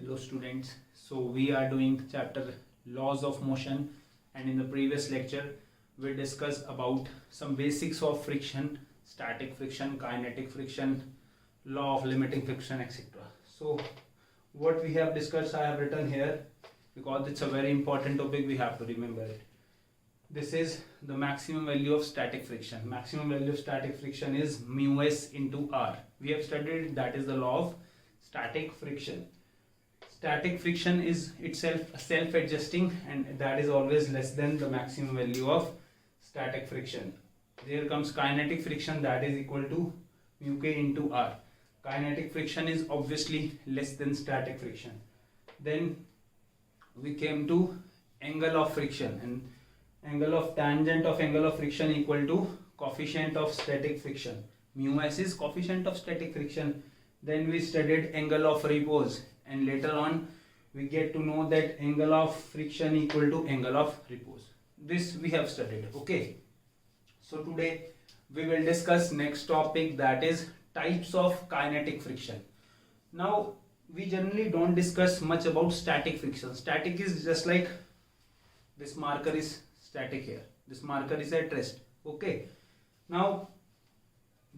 Hello students, so we are doing chapter laws of motion, and in the previous lecture we discussed about some basics of friction, static friction, kinetic friction, law of limiting friction, etc. So what we have discussed I have written here because it's a very important topic, we have to remember it. This is the maximum value of static friction. Maximum value of static friction is mu s into r. We have studied that is the law of static friction. Static friction is itself self-adjusting, and that is always less than the maximum value of static friction. There comes kinetic friction, that is equal to mu k into r. Kinetic friction is obviously less than static friction. Then we came to angle of friction, and angle of tangent of angle of friction equal to coefficient of static friction. Mu s is coefficient of static friction. Then we studied angle of repose, and later on we get to know that angle of friction equal to angle of repose. This we have studied. Okay, so today we will discuss next topic, that is types of kinetic friction. Now we generally don't discuss much about static friction. Static is just like this marker is static here, this marker is at rest. Okay, now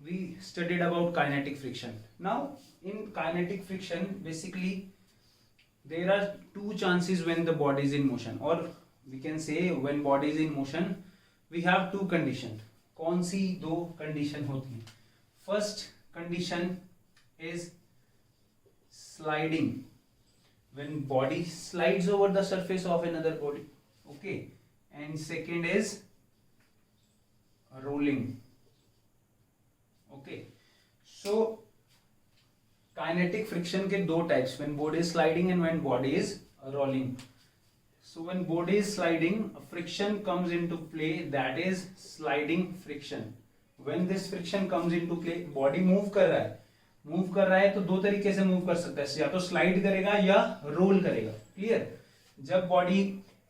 we studied about kinetic friction. Now in kinetic friction, basically there are two chances when the body is in motion, or we can say when body is in motion we have two condition. कौन सी दो condition होती हैं? First condition is sliding, when body slides over the surface of another body. Okay, and second is rolling. Okay, so kinetic friction के दो types, when body is sliding and when body is rolling. So when body is sliding, friction comes into play, that is sliding friction. When this friction comes into play, body move कर रहा है तो दो तरीके से move कर सकता है, या तो स्लाइड करेगा या रोल करेगा. क्लियर? जब बॉडी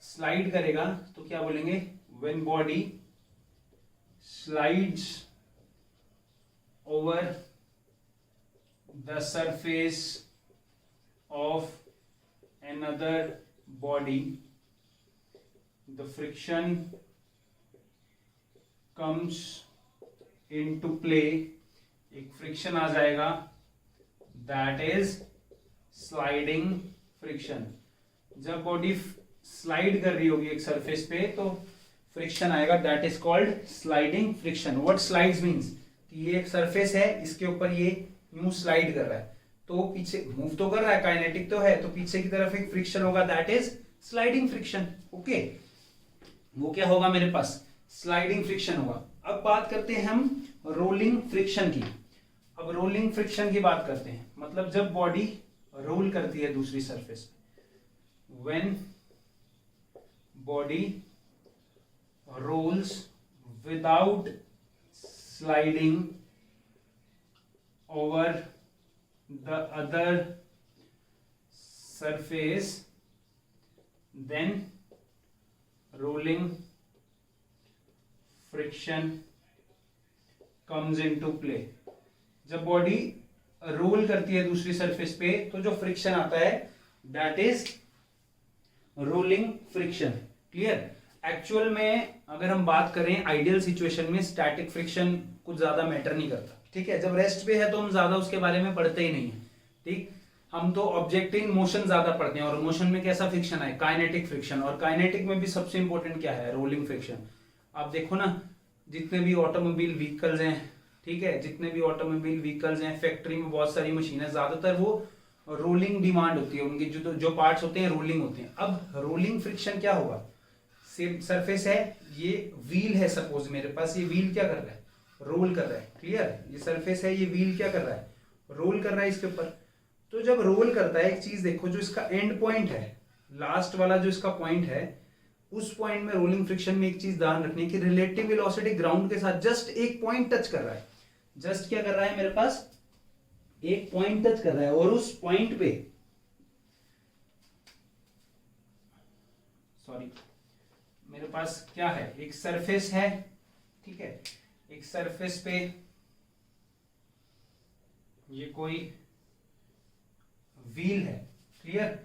स्लाइड करेगा तो क्या बोलेंगे? When body slides over the surface of another body, the friction comes into play. एक फ्रिक्शन आ जाएगा, दैट इज स्लाइडिंग फ्रिक्शन. जब बॉडी स्लाइड कर रही होगी एक सरफेस पे तो फ्रिक्शन आएगा, that is called sliding friction. What slides means कि ये एक सरफेस है, इसके ऊपर ये यूं स्लाइड कर रहा है तो पीछे मूव तो कर रहा है, काइनेटिक तो है, तो पीछे की तरफ एक फ्रिक्शन होगा, that is sliding friction. Okay, वो क्या होगा मेरे पास? स्लाइडिंग फ्रिक्शन होगा. अब बात करते हैं हम रोलिंग फ्रिक्शन की. अब रोलिंग फ्रिक्शन की बात करते हैं, मतलब जब बॉडी रोल करती है दूसरी सरफेस पे. When body rolls without sliding over the other surface, then rolling friction comes into play. जब बॉडी रोल करती है दूसरी सरफेस पे तो जो फ्रिक्शन आता है that is rolling friction. Clear? Actual में अगर हम बात करें आइडियल सिचुएशन में स्टैटिक फ्रिक्शन कुछ ज्यादा मैटर नहीं करता. ठीक है, जब रेस्ट पे है तो हम ज्यादा उसके बारे में पढ़ते ही नहीं है. ठीक, हम तो ऑब्जेक्ट इन मोशन ज्यादा पढ़ते हैं, और मोशन में कैसा फ्रिक्शन है? Kinetic friction. और काइनेटिक में भी सबसे इंपॉर्टेंट क्या है? Rolling friction. आप देखो ना, जितने भी ऑटोमोबाइल व्हीकल्स हैं, ठीक है, जितने भी ऑटोमोबाइल व्हीकल्स हैं, फैक्ट्री में बहुत सारी मशीन है, ज्यादातर वो रोलिंग डिमांड होती है, उनके जो पार्ट्स होते हैं रोलिंग होते हैं. अब रोलिंग फ्रिक्शन क्या होगा? सेम सरफेस है, ये व्हील है, सपोज मेरे पास ये व्हील क्या कर रहा है? रोल कर रहा है. क्लियर? ये सरफेस है, ये व्हील क्या कर रहा है? रोल कर रहा है इसके ऊपर. तो जब रोल करता है, एक चीज देखो, जो इसका एंड पॉइंट है, लास्ट वाला जो इसका पॉइंट है, उस पॉइंट में रोलिंग फ्रिक्शन में एक चीज ध्यान रखनी की रिलेटिव वेलोसिटी ग्राउंड के साथ जस्ट एक पॉइंट टच कर रहा है. जस्ट क्या कर रहा है? मेरे पास एक पॉइंट टच कर रहा है, और उस पॉइंट पे, सॉरी, मेरे पास क्या है? एक सरफेस है. ठीक है, एक सरफेस पे ये कोई व्हील है. Clear?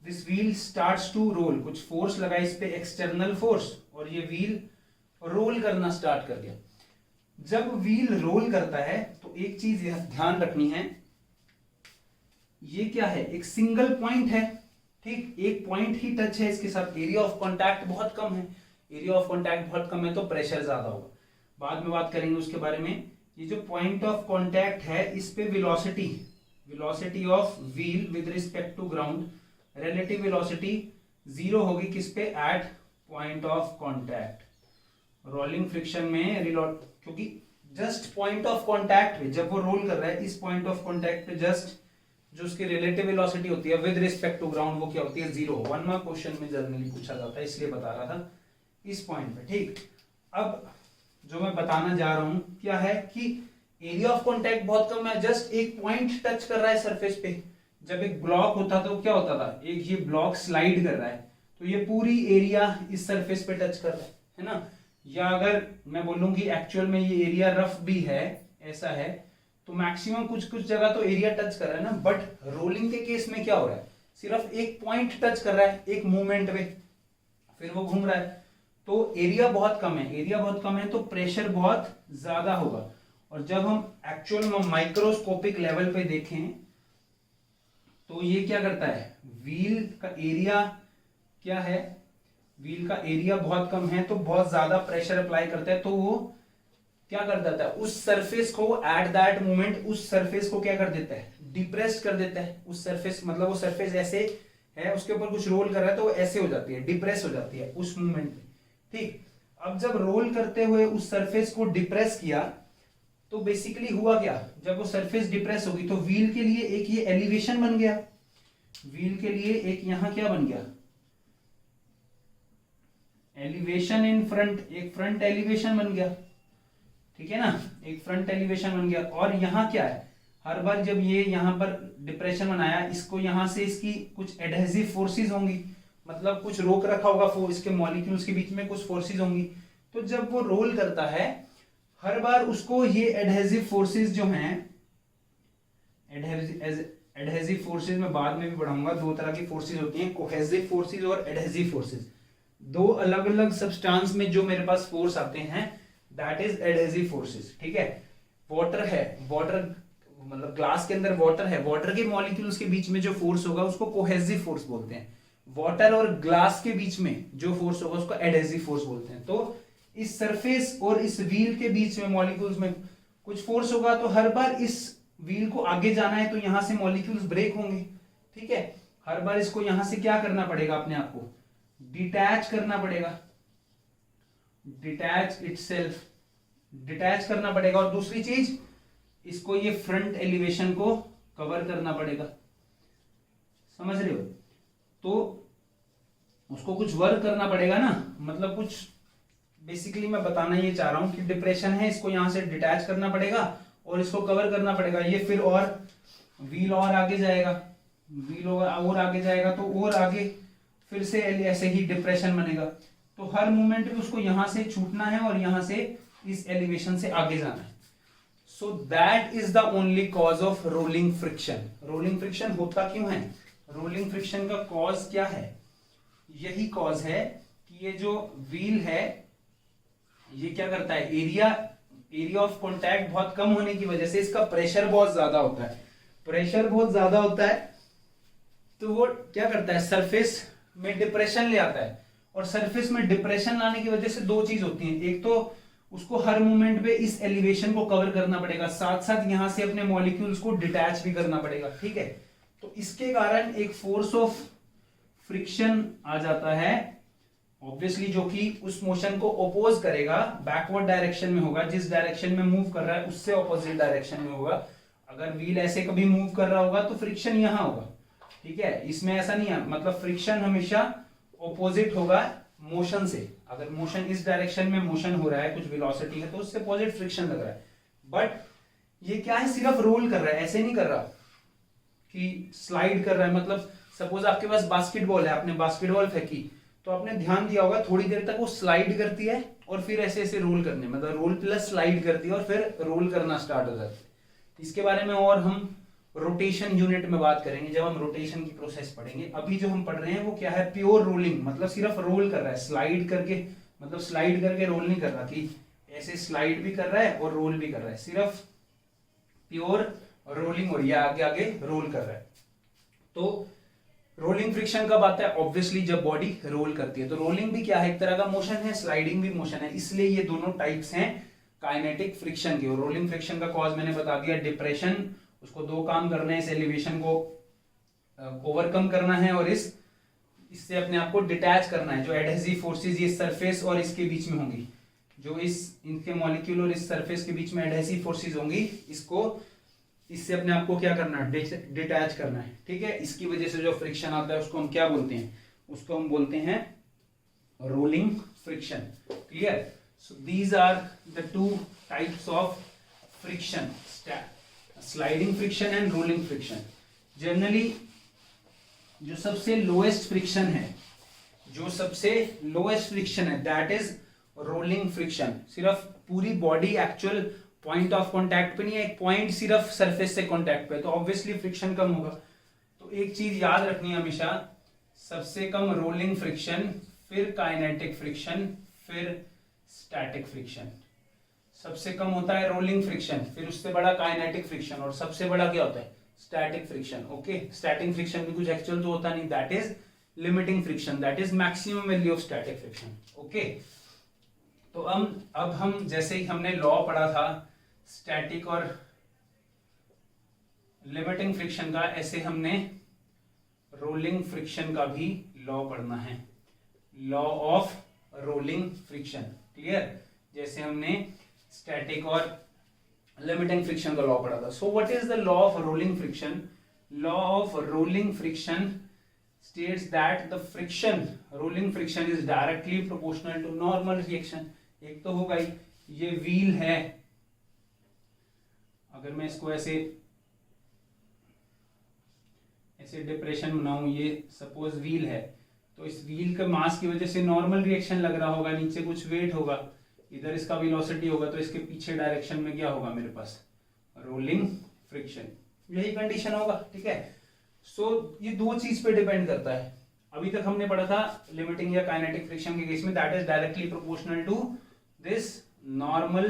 This wheel starts to roll, कुछ फोर्स लगा इस पे, एक्सटर्नल फोर्स, और ये व्हील रोल करना स्टार्ट कर गया। जब व्हील रोल करता है तो एक चीज ध्यान रखनी है, ये क्या है, एक सिंगल पॉइंट है, ठीक, एक पॉइंट ही टच है इसके साथ, एरिया ऑफ कॉन्टैक्ट बहुत कम है, एरिया ऑफ कॉन्टैक्ट बहुत कम है तो प्रेशर ज्यादा होगा, बाद में बात करेंगे उसके बारे में। ये जो पॉइंट ऑफ कॉन्टैक्ट है इस पे velocity of wheel with respect to ground, relative velocity zero होगी किस पे, at point of contact. Rolling friction में क्योंकि जस्ट पॉइंट ऑफ कॉन्टैक्ट पे जब वो रोल कर रहा है, इस पॉइंट ऑफ कॉन्टैक्ट पे जस्ट जो उसकी रिलेटिव वेलोसिटी होती है विद रिस्पेक्ट टू ग्राउंड, वो क्या होती है, जीरो। 1 मार्क क्वेश्चन में जनरली पूछा जाता है, इसलिए बता रहा था इस पॉइंट पे, ठीक। अब जो मैं बताना जा रहा हूं क्या है कि एरिया ऑफ कॉन्टैक्ट बहुत कम है, जस्ट एक पॉइंट टच कर रहा है सरफेस पे। जब एक ब्लॉक होता तो क्या होता था, एक ये ब्लॉक स्लाइड कर रहा है तो ये पूरी एरिया इस सरफेस पे टच कर रहा है ना। या अगर मैं बोलूं कि एक्चुअल में ये एरिया रफ भी है, ऐसा है, तो मैक्सिमम कुछ जगह तो एरिया टच कर रहा है ना, बट रोलिंग के केस में क्या हो रहा है, सिर्फ एक पॉइंट टच कर रहा है एक मूवमेंट में, फिर वो घूम रहा है, तो एरिया बहुत कम है तो प्रेशर बहुत ज्यादा होगा। और जब हम एक्चुअल में माइक्रोस्कोपिक लेवल पे देखें तो ये क्या करता है, व्हील का एरिया क्या है, व्हील का एरिया बहुत कम है तो बहुत ज्यादा प्रेशर अप्लाई करता है, तो वो क्या कर देता है, उस सरफेस को एट दैट मोमेंट, उस सरफेस को क्या कर देता है, डिप्रेस कर देता है। उस सरफेस मतलब वो सरफेस ऐसे है, उसके ऊपर कुछ रोल कर रहा है तो वो ऐसे हो जाती है, डिप्रेस हो जाती है उस मोमेंट पे, ठीक। अब जब रोल करते हुए उस सरफेस को डिप्रेस किया तो बेसिकली हुआ क्या, जब वो सरफेस डिप्रेस होगी तो व्हील के लिए एक ये एलिवेशन बन गया, व्हील के लिए एक यहां क्या बन गया, एलिवेशन इन फ्रंट, एक फ्रंट एलिवेशन बन गया, ठीक है ना, एक फ्रंट एलिवेशन बन गया। और यहां क्या है, हर बार जब ये यहां पर डिप्रेशन बनाया, इसको यहां से इसकी कुछ एडहेसिव फोर्सेस होंगी, मतलब कुछ रोक रखा होगा, इसके मॉलिक्यूल्स के बीच में कुछ फोर्सेस होंगी, तो जब वो रोल करता है हर बार उसको ये एडहेसिव फोर्सेस जो हैं, एडहेसिव फोर्सेस में बाद में भी पढ़ाऊंगा, दो तरह की फोर्सेस होती हैं, कोहेसिव फोर्सेस और एडहेसिव फोर्सेस। दो अलग अलग सब्सटेंस में जो मेरे पास फोर्स आते हैं दैट इज एडहेसिव फोर्सेस, ठीक है। वाटर है, वाटर मतलब ग्लास के अंदर वाटर है, वाटर के मॉलिक्यूल्स के बीच में जो फोर्स होगा उसको कोहेसिव फोर्स बोलते हैं। वाटर और ग्लास के बीच में जो फोर्स होगा उसको एडहेसिव फोर्स बोलते हैं। तो इस सरफेस और इस व्हील के बीच में मॉलिक्यूल्स में कुछ फोर्स होगा, तो हर बार इस व्हील को आगे जाना है तो यहां से मॉलिक्यूल्स ब्रेक होंगे, ठीक है। हर बार इसको यहां से क्या करना पड़ेगा, अपने आप को डिटैच करना पड़ेगा, डिटैच इटसेल्फ, डिटैच करना पड़ेगा। और दूसरी चीज, इसको ये फ्रंट एलिवेशन को कवर करना पड़ेगा, समझ रहे हो। तो उसको कुछ वर्क करना पड़ेगा ना, मतलब कुछ बेसिकली मैं बताना ये चाह रहा हूं कि डिप्रेशन है, इसको यहां से डिटैच करना पड़ेगा और इसको कवर करना पड़ेगा। ये फिर और व्हील और आगे जाएगा, व्हील और आगे जाएगा तो और आगे फिर से ऐसे ही डिप्रेशन बनेगा। तो हर मोमेंट में उसको यहां से छूटना है और यहां से इस एलिवेशन से आगे जाना है। So that is the only cause of rolling friction. Rolling friction होता क्यों है, रोलिंग फ्रिक्शन का कॉज क्या है, यही कॉज है कि ये जो व्हील है ये क्या करता है, एरिया ऑफ कॉन्टैक्ट बहुत कम होने की वजह से इसका प्रेशर बहुत ज्यादा होता है, प्रेशर बहुत ज्यादा होता है तो वो क्या करता है, सरफेस में डिप्रेशन ले आता है। और सरफेस में डिप्रेशन लाने की वजह से दो चीज होती हैं, एक तो उसको हर मोमेंट पे इस एलिवेशन को कवर करना पड़ेगा, साथ साथ यहां से अपने मॉलिक्यूल्स को डिटैच भी करना पड़ेगा, ठीक है। तो इसके कारण एक फोर्स ऑफ फ्रिक्शन आ जाता है ऑब्वियसली, जो कि उस मोशन को ओपोज करेगा, बैकवर्ड डायरेक्शन में होगा, जिस डायरेक्शन में मूव कर रहा है उससे ऑपोजिट डायरेक्शन में होगा। अगर व्हील ऐसे कभी मूव कर रहा होगा तो फ्रिक्शन यहां होगा, ठीक है। इसमें ऐसा नहीं है, मतलब फ्रिक्शन हमेशा ऑपोजिट होगा मोशन से। अगर मोशन इस डायरेक्शन में मोशन हो रहा है, कुछ वेलोसिटी है, तो उससे अपोजिट फ्रिक्शन लग रहा है। बट ये क्या है, सिर्फ रोल कर रहा है, ऐसे नहीं कर रहा कि स्लाइड कर रहा है। मतलब सपोज आपके पास बास्केटबॉल है, आपने बास्केटबॉल फेंकी तो आपने ध्यान दिया होगा थोड़ी देर तक वो स्लाइड करती है और फिर ऐसे ऐसे रोल करने, मतलब रोल प्लस स्लाइड करती है और फिर रोल करना स्टार्ट हो जाता है। इसके बारे में और हम रोटेशन यूनिट में बात करेंगे जब हम रोटेशन की प्रोसेस पढ़ेंगे। अभी जो हम पढ़ रहे हैं वो क्या है, प्योर रोलिंग, मतलब सिर्फ रोल कर रहा है, स्लाइड करके, मतलब स्लाइड करके रोल नहीं कर रहा कि ऐसे स्लाइड भी कर रहा है और रोल भी कर रहा है, सिर्फ प्योर रोलिंग हो रही है, आगे आगे रोल कर रहा है। तो रोलिंग फ्रिक्शन कब आता है, ऑब्वियसली जब बॉडी रोल करती है। तो रोलिंग भी क्या है, एक तरह का मोशन है, स्लाइडिंग भी मोशन है, इसलिए ये दोनों टाइप्स हैं काइनेटिक फ्रिक्शन के। और रोलिंग फ्रिक्शन का कॉज मैंने बता दिया, डिप्रेशन, उसको दो काम करने हैं, इस एलिवेशन को ओवरकम करना है और इससे अपने आप को डिटैच करना है। जो एडहेसिव फोर्सेस ये सरफेस और इसके बीच में होंगी, जो इनके मॉलिक्यूल और इस सरफेस के बीच में एडहेसिव फोर्सेस होंगी, इससे अपने आप को क्या करना है, डिटैच करना है, ठीक है। इसकी वजह से जो फ्रिक्शन आता है उसको हम क्या बोलते हैं, उसको हम बोलते हैं rolling friction. Clear. So these are the two types of friction, sliding friction and rolling friction. Generally जो सबसे लोएस्ट फ्रिक्शन है, दैट इज रोलिंग फ्रिक्शन। सिर्फ पूरी body actual point of contact पे नहीं है, एक पॉइंट सिर्फ सरफेस से कांटेक्ट पे, तो ऑब्वियसली फ्रिक्शन कम होगा। तो एक चीज याद रखनी है हमेशा, सबसे कम रोलिंग फ्रिक्शन, फिर काइनेटिक फ्रिक्शन, फिर स्टैटिक फ्रिक्शन। सबसे कम होता है रोलिंग फ्रिक्शन, फिर उससे बड़ा काइनेटिक फ्रिक्शन, और सबसे बड़ा क्या होता है, static friction. Okay, static friction भी कुछ एक्चुअल तो होता नहीं, that is limiting friction, that is maximum value of static friction. Okay, तो अब हम जैसे ही हमने लॉ पढ़ा था स्टैटिक और लिमिटिंग फ्रिक्शन का, ऐसे हमने रोलिंग फ्रिक्शन का भी लॉ पढ़ना है, law of rolling friction. Clear. जैसे हमने स्टैटिक और लिमिटिंग फ्रिक्शन का लॉ पढ़ा था। So what is the law of rolling friction? Law of rolling friction states that the friction, rolling friction is directly proportional to normal reaction। एक तो होगा ही, ये व्हील है, अगर मैं इसको ऐसे डिप्रेशन बनाऊं, ये सपोज व्हील है, तो इस व्हील के मास की वजह से नॉर्मल रिएक्शन लग रहा होगा, नीचे कुछ वेट होगा, इधर इसका वेलोसिटी होगा, तो इसके पीछे डायरेक्शन में क्या होगा मेरे पास, रोलिंग फ्रिक्शन। यही कंडीशन होगा, ठीक है। सो ये दो चीज पे डिपेंड करता है। अभी तक हमने पढ़ा था लिमिटिंग या काइनेटिक फ्रिक्शन के केस में that is directly proportional to this normal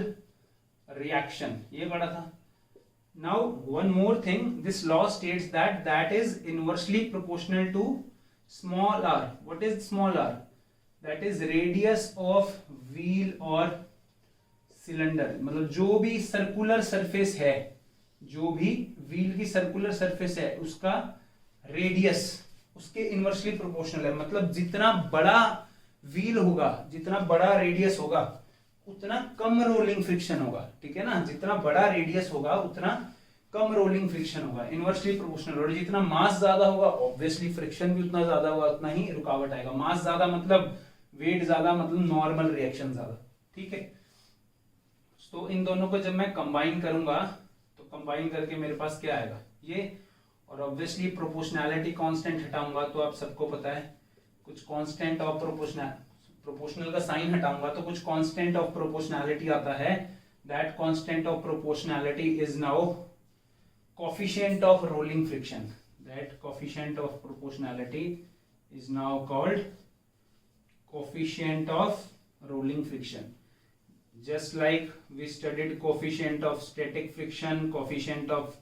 reaction, ये पढ़ा था। Now one more thing, this law states that is inversely proportional to small R. What is small R? That is radius of wheel और cylinder, मतलब जो भी circular surface है, जो भी व्हील की सर्कुलर सरफेस है, उसका रेडियस उसके इनवर्सली प्रोपोर्शनल है। मतलब जितना बड़ा व्हील होगा, जितना बड़ा रेडियस होगा, उतना कम रोलिंग फ्रिक्शन होगा, ठीक है ना। जितना बड़ा रेडियस होगा उतना कम रोलिंग फ्रिक्शन होगा, इनवर्सली प्रोपोर्शनल। और जितना मास ज्यादा होगा, ऑब्वियसली फ्रिक्शन भी उतना ज्यादा होगा, उतना ही रुकावट आएगा। मास ज्यादा मतलब वेट ज्यादा, मतलब नॉर्मल रिएक्शन ज्यादा, ठीक है। तो इन दोनों को जब मैं कंबाइन करूंगा, तो कंबाइन करके मेरे पास क्या आएगा, ये। और ऑब्वियसली प्रोपोर्शनैलिटी कांस्टेंट हटाऊंगा तो आप सबको पता है कुछ कांस्टेंट ऑफ प्रोपोर्शनल का साइन हटाऊंगा तो कुछ कांस्टेंट ऑफ प्रोपोर्शनैलिटी आता है। That constant of proportionality is now coefficient of rolling friction. That coefficient of proportionality is now called coefficient of rolling friction. Just like we studied coefficient of static friction, coefficient of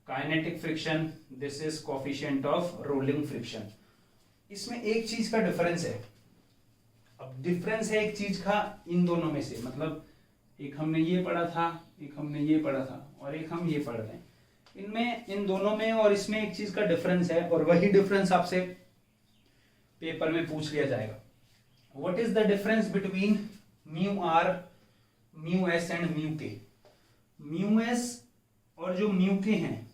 kinetic friction, this is coefficient of rolling friction। इसमें एक चीज का difference है। अब difference है एक चीज का इन दोनों में से, मतलब एक हमने ये पढ़ा था, एक हमने ये पढ़ा था, और एक हम ये पढ़ रहे हैं। इनमें, इन दोनों में और इसमें एक चीज का डिफरेंस है, और वही डिफरेंस आपसे पेपर में पूछ लिया जाएगा। What is the difference between mu R, mu S and mu K? Mu S और जो म्यू के हैं,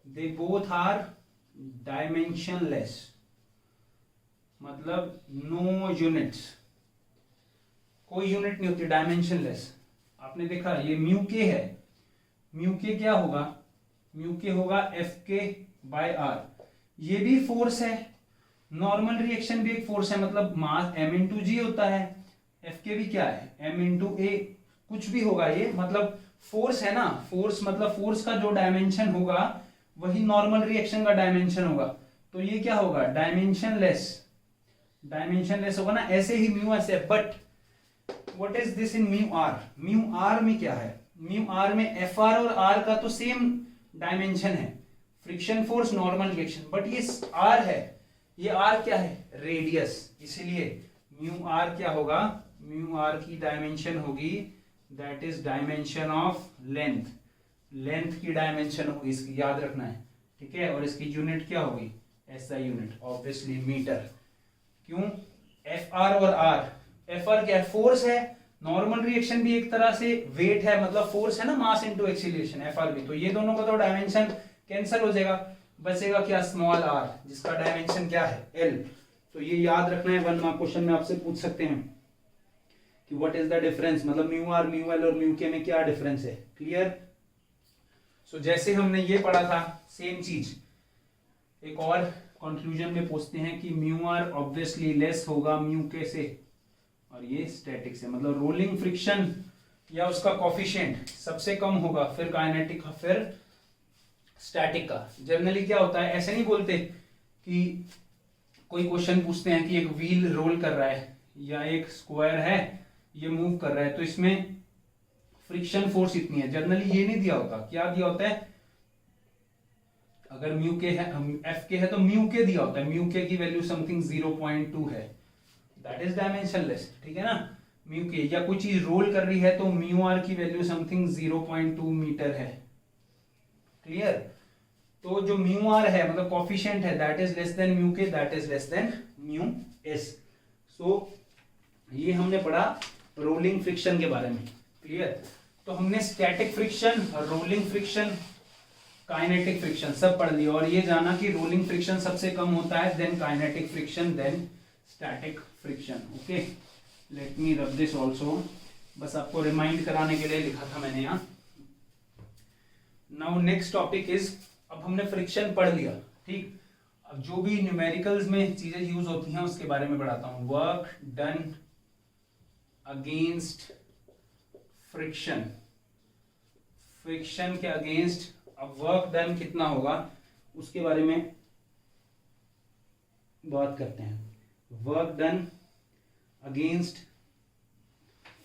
दे बोथ आर डायमेंशनलेस, मतलब नो यूनिट्स, कोई यूनिट नहीं होती, डायमेंशनलेस। आपने देखा ये म्यू के है, म्यू के क्या होगा, म्यू के होगा एफ के बाय आर। ये भी फोर्स है, नॉर्मल रिएक्शन भी एक फोर्स है, मतलब मास m इंटू जी होता है, एफ के भी क्या है m इंटू ए, कुछ भी होगा ये, मतलब फोर्स है ना, फोर्स मतलब फोर्स का जो डायमेंशन होगा वही नॉर्मल रिएक्शन का डायमेंशन होगा, तो ये क्या होगा, डायमेंशनलेस होगा ना, ऐसे ही म्यू ऐसे। But what is this in mu R, mu R में क्या है, म्यू आर में एफ आर और आर का तो सेम डायमेंशन है, friction force normal reaction, but ये आर है, ये आर क्या है, रेडियस, इसलिए म्यू आर क्या होगा, म्यू आर की डायमेंशन होगी that is dimension of length, length की डायमेंशन होगी इसकी, याद रखना है, ठीक है। और इसकी यूनिट क्या होगी, एसआई यूनिट, ऑब्वियसली मीटर। क्यों, एफ आर और आर, एफ आर क्या है, फोर्स है, नॉर्मल रिएक्शन भी एक तरह से वेट है, मतलब फोर्स है ना, mass into acceleration, F R भी, तो ये दोनों का तो डायमेंशन कैंसिल हो जाएगा, बचेगा क्या, स्मॉल आर, जिसका डायमेंशन क्या है, एल। तो ये याद रखना है, 1 मार्क क्वेश्चन में आपसे पूछ सकते हैं कि व्हाट इज द डिफरेंस, मतलब म्यू आर, म्यू एल और म्यू के में क्या डिफरेंस है, क्लियर। सो जैसे हमने ये पढ़ा था, सेम चीज एक और कंक्लूजन में पूछते हैं कि म्यू आर ऑब्वियसली लेस होगा म्यू के से, और ये स्टैटिक से, मतलब रोलिंग फ्रिक्शन या उसका कोफिशिएंट सबसे कम होगा, फिर काइनेटिक, फिर स्टैटिक का। जनरली क्या होता है, ऐसे नहीं बोलते कि कोई क्वेश्चन पूछते हैं कि एक व्हील रोल कर रहा है या एक स्क्वायर है ये मूव कर रहा है, तो इसमें फ्रिक्शन फोर्स इतनी है, जनरली ये नहीं दिया होता, क्या दिया होता है, अगर म्यू के है, एफ के है तो म्यू के दिया होता है, म्यू के की वैल्यू समथिंग 0.2 है, दैट इज डायमेंशनलेस, ठीक है ना, म्यू के, या कोई चीज रोल कर रही है तो म्यू आर की वैल्यू समथिंग 0.2 मीटर है, क्लियर। तो जो म्यू आर है मतलब कोफिशिएंट है, that is less than mu k, that is less than mu s. So ये हमने पढ़ा रोलिंग फ्रिक्शन के बारे में, क्लियर। तो हमने static friction, rolling friction, kinetic friction सब पढ़ लिया, और ये जाना कि रोलिंग फ्रिक्शन सबसे कम होता है, then kinetic friction, then static friction. Okay, let me rub this also, बस आपको रिमाइंड कराने के लिए लिखा था मैंने यहाँ। नाउ नेक्स्ट टॉपिक इज, अब हमने फ्रिक्शन पढ़ लिया, ठीक। अब जो भी न्यूमेरिकल्स में चीजें यूज होती हैं उसके बारे में पढ़ाता हूं। Work done against friction, friction के अगेंस्ट अब वर्क डन कितना होगा उसके बारे में बात करते हैं। Work done against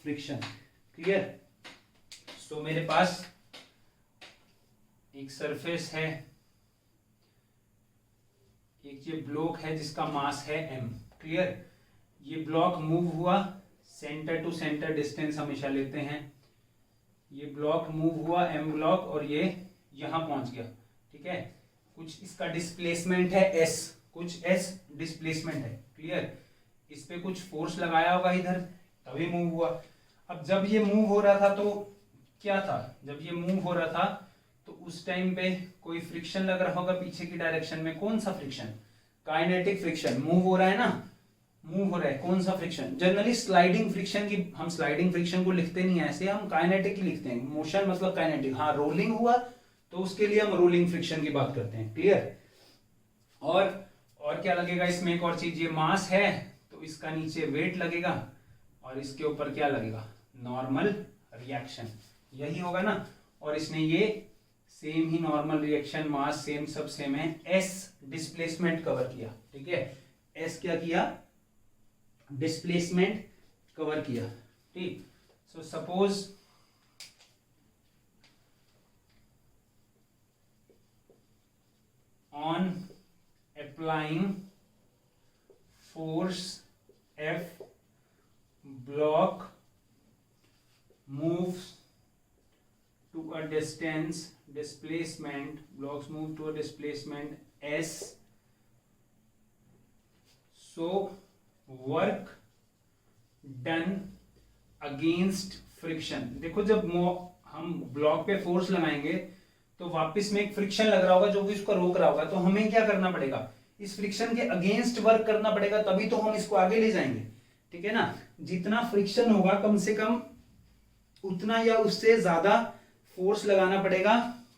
friction, clear. So मेरे पास एक सरफेस है, एक ये ब्लॉक है जिसका मास है m, क्लियर। ये ब्लॉक मूव हुआ, सेंटर टू सेंटर डिस्टेंस हमेशा लेते हैं, ये ब्लॉक मूव हुआ m ब्लॉक और ये यहां पहुंच गया, ठीक है। कुछ इसका डिस्प्लेसमेंट है s, कुछ s डिस्प्लेसमेंट है, क्लियर। इस पे कुछ फोर्स लगाया होगा इधर तभी मूव हुआ। अब जब ये मूव हो रहा था तो क्या था, जब ये मूव हो रहा था तो उस टाइम पे कोई फ्रिक्शन लग रहा होगा पीछे की डायरेक्शन में, कौन सा फ्रिक्शन, काइनेटिक फ्रिक्शन, मूव हो रहा है ना, मूव हो रहा है, कौन सा फ्रिक्शन। जनरली स्लाइडिंग फ्रिक्शन की, हम स्लाइडिंग फ्रिक्शन को लिखते नहीं है ऐसे, हम काइनेटिक ही लिखते हैं, मोशन मतलब काइनेटिक। हाँ, रोलिंग हुआ तो उसके लिए हम रोलिंग फ्रिक्शन की बात करते हैं, क्लियर। और क्या लगेगा इसमें, एक और चीज, ये मास है तो इसका नीचे वेट लगेगा और इसके ऊपर क्या लगेगा, नॉर्मल रिएक्शन, यही होगा ना। और इसने ये सेम ही नॉर्मल रिएक्शन, मास सेम, सब सेम है, एस डिस्प्लेसमेंट कवर किया, ठीक है। एस क्या किया, डिस्प्लेसमेंट कवर किया, ठीक। So suppose on applying force F, block moves to a distance, displacement, blocks move to a displacement S, so work done against friction। देखो जब हम ब्लॉक पे फोर्स लगाएंगे तो वापस में एक फ्रिक्शन लग रहा होगा जो कि इसको रोक रहा होगा, तो हमें क्या करना पड़ेगा, इस फ्रिक्शन के अगेंस्ट वर्क करना पड़ेगा, तभी तो हम इसको आगे ले जाएंगे, ठीक है ना। जितना फ्रिक्शन होगा कम से कम उतना या उससे ज्यादा फोर्स लगाना पड़ेगा,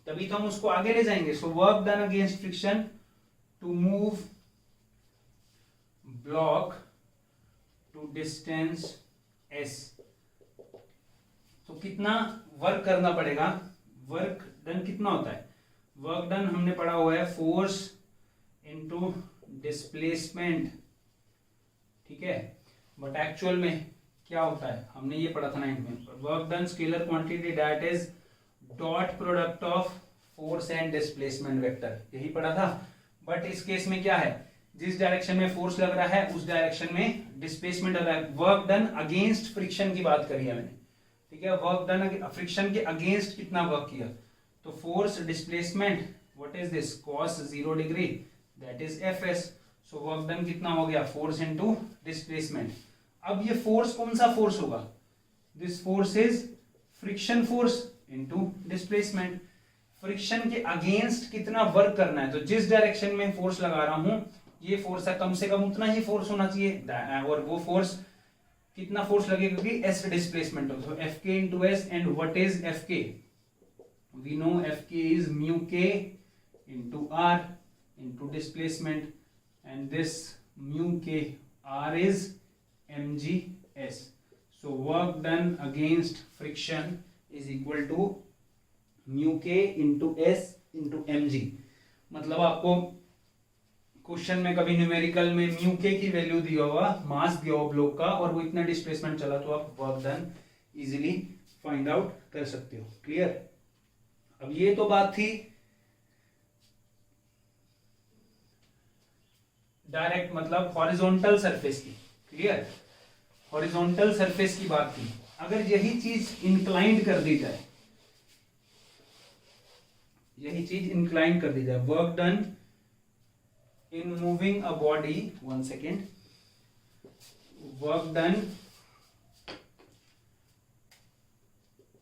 तभी तो हम उसको आगे ले जाएंगे। So work done against friction to move block to distance s, तो कितना वर्क करना पड़ेगा, वर्क डन कितना होता है, वर्क डन हमने पढ़ा हुआ है फोर्स इनटू डिस्प्लेसमेंट, ठीक है, बट एक्चुअल में क्या होता है हमने ये पढ़ा था 9th में, work done scalar quantity that is dot product of force and displacement vector, यही पढ़ा था। बट इस केस में क्या है, जिस डायरेक्शन में फोर्स लग रहा है उस डायरेक्शन में डिस्प्लेसमेंट लग रहा है। वर्क डन अगेंस्ट फ्रिक्शन की बात करी है मैंने, ठीक है, वर्क डन फ्रिक्शन के अगेंस्ट कितना वर्क किया, तो force displacement what is this cos 0 degree that is Fs, so work done कितना हो गया, फोर्स इनटू डिस्प्लेसमेंट। अब ये फोर्स कौन सा फोर्स होगा, this force is friction force into displacement. Friction के अगेंस्ट कितना वर्क करना है, तो जिस डायरेक्शन में फोर्स लगा रहा हूं ये फोर्स है, कम से कम उतना ही फोर्स होना चाहिए, और वो फोर्स कितना फोर्स लगेगा, क्योंकि एस डिस्प्लेसमेंट हो, तो F k into s, and what is F k, we know F k is mu के into r into displacement, and this mu के r is mgs, so work done against friction is equal to mu k into s into mg। मतलब आपको question में कभी numerical में mu के की value दिया हुआ, मास दिया हुआ ब्लॉक का, और वो इतना डिस्प्लेसमेंट चला, तो आप work done easily find out कर सकते हो। क्लियर। अब ये तो बात थी डायरेक्ट मतलब हॉरिजॉन्टल सरफेस की, क्लियर, हॉरिजॉन्टल सरफेस की बात थी। अगर यही चीज इंक्लाइंड कर दी जाए, यही चीज इंक्लाइंड कर दी जाए, work done in moving a body, 1 second, work done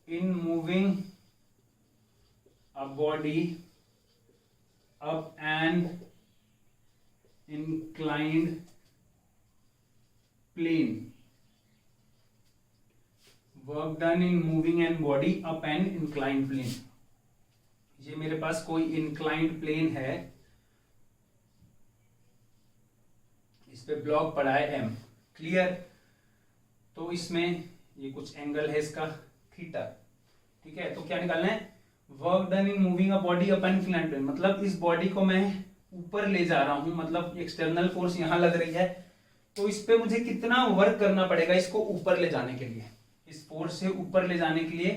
in moving a body up and inclined plane, work done in moving an body up an inclined plane। ये मेरे पास कोई inclined plane है, इस पे ब्लॉक पड़ा है m, क्लियर, तो इसमें ये कुछ एंगल है इसका थीटा, ठीक है, तो क्या निकालना है, work done in moving a body up an inclined plane, मतलब इस बॉडी को मैं ऊपर ले जा रहा हूं, मतलब एक्सटर्नल फोर्स यहां लग रही है, तो इस पे मुझे कितना वर्क करना पड़ेगा इसको ऊपर ले जाने के लिए, इस फोर्स से ऊपर ले जाने के लिए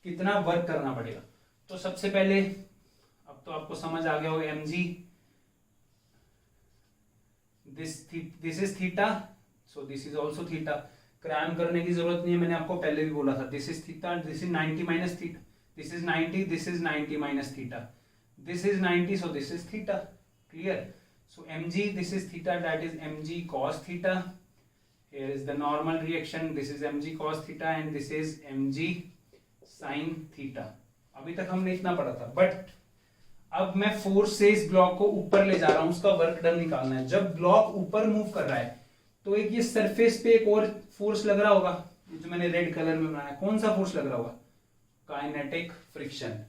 कितना वर्क करना पड़ेगा। तो सबसे पहले अब तो आपको समझ आ गया होगा, mg this is theta, so this is also theta, cram करने की जरूरत नहीं है, मैंने आपको पहले भी बोला था, this is theta, this is 90 minus theta, this is 90, this is 90 minus theta, this is 90, so this is theta, clear, so mg this is theta, that is mg cos theta, here is the normal reaction, this is mg cos theta and this is mg sin theta। अभी तक हमने इतना पढ़ा था, but अब मैं force से इस ब्लॉक को ऊपर ले जा रहा हूं, उसका वर्क डन निकालना है। जब ब्लॉक ऊपर मूव कर रहा है तो एक ये सरफेस पे एक और फोर्स लग रहा होगा, जो मैंने रेड कलर में बनाया, कौन सा फोर्स लग रहा होगा, काइनेटिक फ्रिक्शन,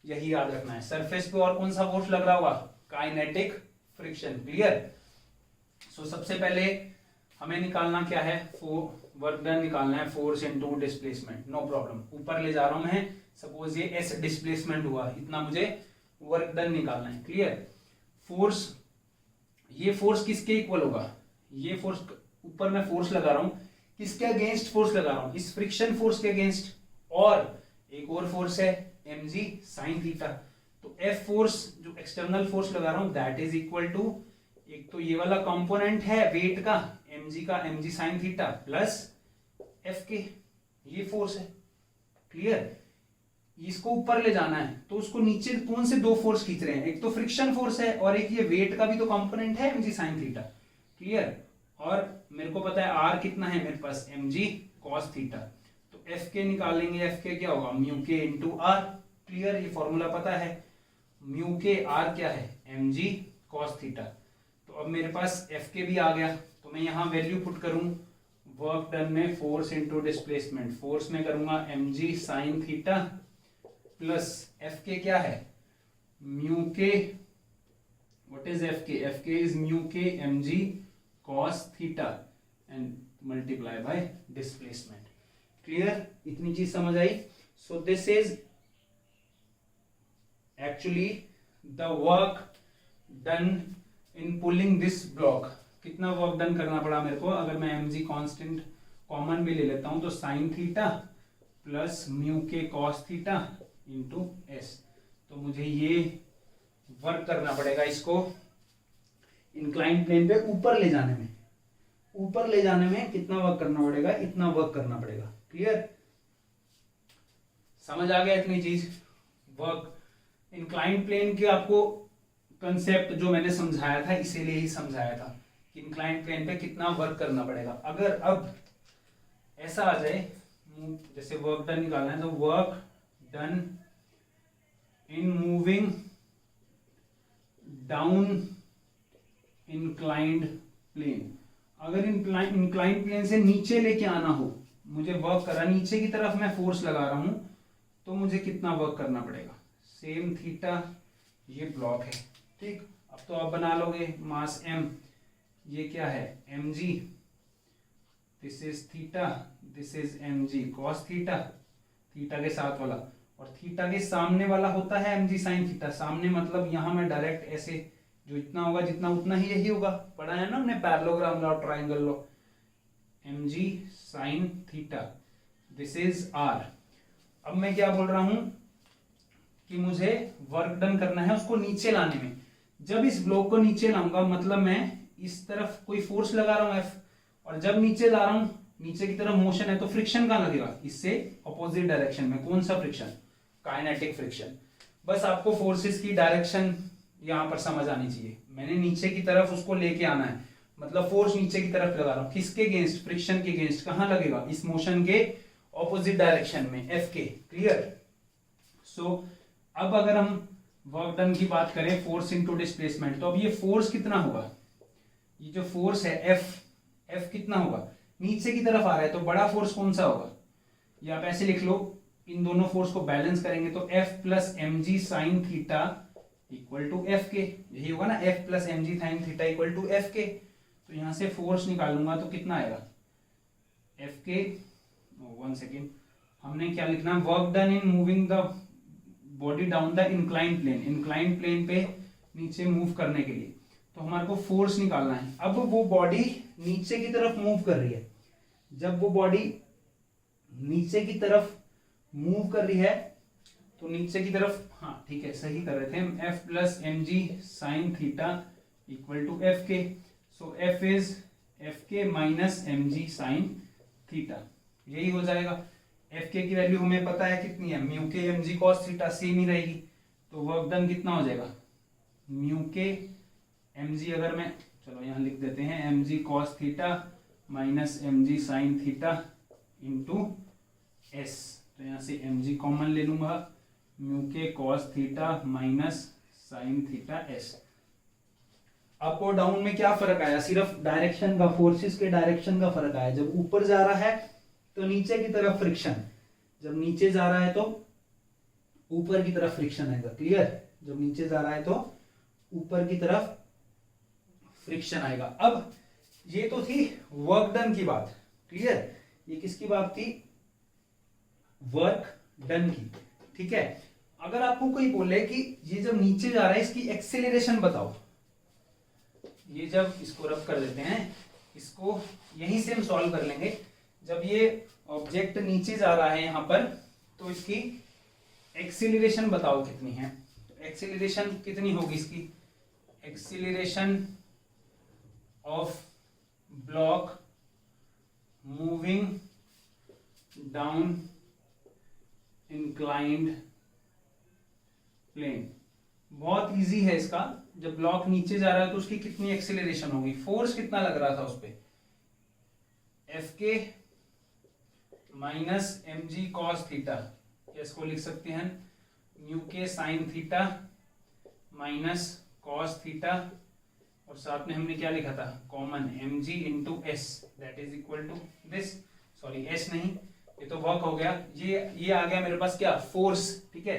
यही याद रखना है। सरफेस पे और कौन सा फोर्स लग रहा होगा, काइनेटिक फ्रिक्शन, क्लियर। सो सबसे पहले हमें निकालना क्या है, वर्क डन निकालना है, force into displacement, no problem, ऊपर ले जा रहा हूं मैं, सपोज ये एस डिस्प्लेसमेंट हुआ, इतना मुझे वर्क डन निकालना है, क्लियर। फोर्स, ये फोर्स किसके इक्वल होगा, ये फोर्स ऊपर मैं फोर्स लगा रहा हूं, किसके अगेंस्ट फोर्स लगा रहा हूं, इस फ्रिक्शन फोर्स के अगेंस्ट, और एक और फोर्स है mg sin थीटा, तो F फोर्स जो एक्सटर्नल फोर्स लगा रहा हूं दैट इज इक्वल टू, एक तो ये वाला कंपोनेंट है वेट का mg का, mg sin theta plus F के, ये फोर्स है, क्लियर। इसको ऊपर ले जाना है तो उसको नीचे कौन से दो फोर्स खींच रहे हैं, एक तो फ्रिक्शन फोर्स है और एक ये वेट का भी तो कंपोनेंट है mg sin थीटा, क्लियर। और मेरे को पता है r कितना है मेरे पास, mg cos थीटा, तो F के निकालेंगे, F के क्या होगा, म्यू के इंटू आर, क्लियर, ये फॉर्मूला पता है, म्यू के आर क्या है, mg cos थीटा। तो अब मेरे पास एफ के भी आ गया, तो मैं यहां वैल्यू पुट करूं, वर्क डन में फोर्स इनटू डिस्प्लेसमेंट, फोर्स में करूंगा mg sin theta plus F k क्या है, mu k, what is F k is mu k mg cos theta and multiply by displacement, clear, इतनी चीज समझ आई। So this is actually the work done in pulling this block. कितना work done करना पड़ा मेरे को, अगर मैं एम जी कॉन्स्टेंट कॉमन भी ले लेता हूं तो साइन थीटा प्लस म्यू के कॉस थीटा इंटू एस। तो मुझे ये वर्क करना पड़ेगा इसको इंक्लाइंड प्लेन पे ऊपर ले जाने में। ऊपर ले जाने में कितना वर्क करना पड़ेगा, इतना वर्क करना पड़ेगा। क्लियर, समझ आ गया इतनी चीज। वर्क इंक्लाइंड प्लेन के आपको कंसेप्ट जो मैंने समझाया था इसीलिए ही समझाया था कि इंक्लाइंड प्लेन पे कितना वर्क करना पड़ेगा। अगर अब ऐसा आ जाए, जैसे वर्क डन निकालना है तो work done in moving down inclined plane. अगर इंक्लाइंड प्लेन से नीचे लेके आना हो, मुझे वर्क करा नीचे की तरफ मैं फोर्स लगा रहा हूं, तो मुझे कितना वर्क करना पड़ेगा। सेम थीटा, ये ब्लॉक है, ठीक। अब तो आप बना लोगे मास m, ये क्या है mg, this is theta, this is mg cos theta, theta के साथ वाला, और थीटा के सामने वाला होता है mg sin थीटा। सामने मतलब यहां मैं डायरेक्ट ऐसे, जो इतना होगा जितना उतना ही यही होगा, पढ़ा है ना हमने parallelogram law, triangle law, mg sin theta, this is r। अब मैं क्या बोल रहा हूं कि मुझे वर्क डन करना है उसको नीचे लाने में। जब इस ब्लॉक को नीचे लाऊंगा मतलब मैं इस तरफ कोई फोर्स लगा रहा हूं F, और जब नीचे ला रहा हूं, नीचे की तरफ मोशन है, तो फ्रिक्शन कहां लगेगा, इससे ऑपोजिट डायरेक्शन में। कौन सा फ्रिक्शन, काइनेटिक फ्रिक्शन। बस आपको फोर्सेस की डायरेक्शन यहां पर समझ आनी चाहिए। मैंने नीचे की तरफ उसको लेके आना है, मतलब फोर्स नीचे की तरफ लगा रहा हूं, किसके अगेंस्ट, फ्रिक्शन के अगेंस्ट। कहां लगेगा, इस मोशन के ऑपोजिट डायरेक्शन में, F के। क्लियर। सो अब अगर हम वर्क डन की बात करें, फोर्स इनटू डिस्प्लेसमेंट, तो अब ये फोर्स कितना होगा, ये जो फोर्स है F कितना होगा, नीचे की तरफ आ रहा है, तो बड़ा फोर्स कौन सा होगा, ये आप ऐसे लिख लो। इन दोनों फोर्स को बैलेंस करेंगे तो F plus M G sine theta equal to F K, यही होगा ना, F plus M G sine theta equal to F K. तो यहां से फोर्स निकालूंगा तो कितना आएगा, एफ के, वन सेकेंड, हमने क्या लिखना है, work done in moving the body down the incline plane, incline plane पे नीचे मूव करने के लिए, तो हमारे को फोर्स निकालना है। अब वो बॉडी नीचे की तरफ मूव कर रही है, जब वो बॉडी नीचे की तरफ मूव कर रही है तो नीचे की तरफ, हाँ ठीक है सही कर रहे थे हम, F plus M G sine theta equal to F K. So F is F K minus M G sine theta, यही हो जाएगा। एफ के की वैल्यू हमें पता है कितनी है, म्यू के एम जी कॉस थीटा सेम ही रहेगी, तो वर्क डन कितना हो जाएगा, म्यू के एम जी, अगर मैं, चलो यहां लिख देते हैं, एम जी cos theta minus M G sine theta into S, तो यहां से एम जी कॉमन ले लूंगा, म्यू के cos theta minus sine theta S. Up और डाउन में क्या फर्क आया, सिर्फ डायरेक्शन का, फोर्सेस के डायरेक्शन का फर्क आया। जब ऊपर जा रहा है तो नीचे की तरफ फ्रिक्शन, जब नीचे जा रहा है तो ऊपर की तरफ फ्रिक्शन आएगा। क्लियर, जब नीचे जा रहा है तो ऊपर की तरफ फ्रिक्शन आएगा। अब ये तो थी वर्क डन की बात। क्लियर, ये किसकी बात थी, वर्क डन की। ठीक है, अगर आपको कोई बोले कि ये जब नीचे जा रहा है इसकी एक्सेलरेशन बताओ, ये जब इसको रब कर देते हैं, इसको यहीं से हम सॉल्व कर लेंगे। जब ये ऑब्जेक्ट नीचे जा रहा है यहां पर, तो इसकी एक्सेलरेशन बताओ कितनी है। तो एक्सेलरेशन कितनी होगी इसकी, acceleration of block moving down inclined plane. बहुत इजी है इसका, जब ब्लॉक नीचे जा रहा है तो उसकी कितनी एक्सेलरेशन होगी, फोर्स कितना लग रहा था उस पर, एफ के माइनस एम जी कॉस थीटा, इसको लिख सकते हैं mu K sine theta minus cos theta, और साथ में हमने क्या लिखा था, common M G into S, that is equal to this, sorry S नहीं, ये तो वर्क हो गया, ये आ गया मेरे पास क्या, फोर्स। ठीक है,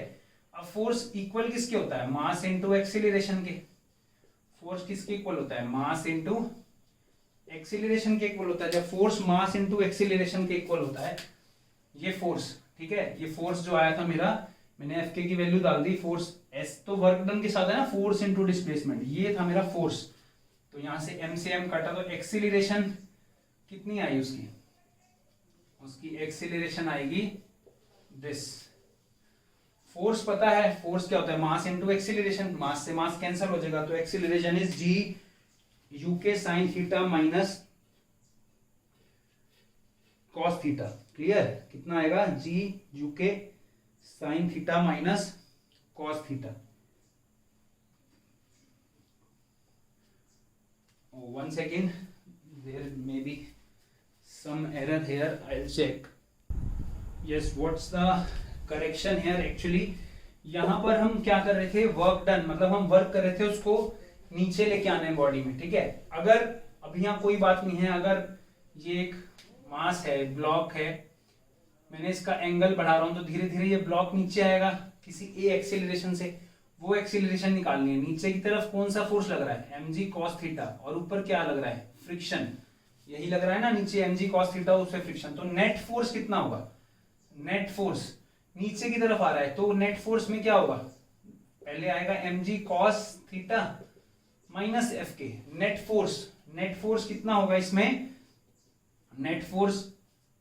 अब फोर्स इक्वल किसके होता है, मास इंटू एक्सीलरेशन के। फोर्स किसके इक्वल होता है, मास इंटू एक्सीलरेशन के इक्वल होता है। जब फोर्स मास इंटू एक्सीलरेशन के इक्वल होता है ये फोर्स, ठीक है, ये फोर्स जो आया था मेरा, मैंने एफ के की वैल्यू डाल दी, फोर्स एस तो वर्क डन के साथ है ना, फोर्स इनटू डिस्प्लेसमेंट, ये था मेरा फोर्स। तो यहां से एम से एम काटा, तो एक्सीलरेशन कितनी आई उसकी, उसकी एक्सीलरेशन आएगी दिस। फोर्स पता है, फोर्स क्या होता है, मास इनटू एक्सीलरेशन, मास से मास कैंसिल हो जाएगा, तो acceleration is G U K sine theta minus cos theta. Clear, कितना आएगा, G U K sine theta minus cos theta. One second, there may be some error here, I'll check. Yes, what's the correction here actually? यहां पर हम क्या कर रहे थे, work done, मतलब हम वर्क कर रहे थे उसको नीचे लेके आने बॉडी में, ठीक है। अगर अभी यहाँ कोई बात नहीं है, अगर ये एक मास है, ब्लॉक है, मैंने इसका एंगल बढ़ा रहा हूं तो धीरे धीरे ये ब्लॉक नीचे आएगा किसी ए एक्सीलरेशन से, वो एक्सीलरेशन निकालनी है। नीचे की तरफ कौन सा फोर्स लग रहा है, mg cos थीटा, और ऊपर क्या लग रहा है, फ्रिक्शन, यही लग रहा है ना, नीचे mg cos थीटा, उससे फ्रिक्शन। तो नेट फोर्स कितना होगा, नेट फोर्स नीचे की तरफ आ रहा है, तो नेट फोर्स में क्या होगा, पहले आएगा mg cos theta minus F के, नेट फोर्स, नेट फोर्स कितना होगा इसमें, नेट फोर्स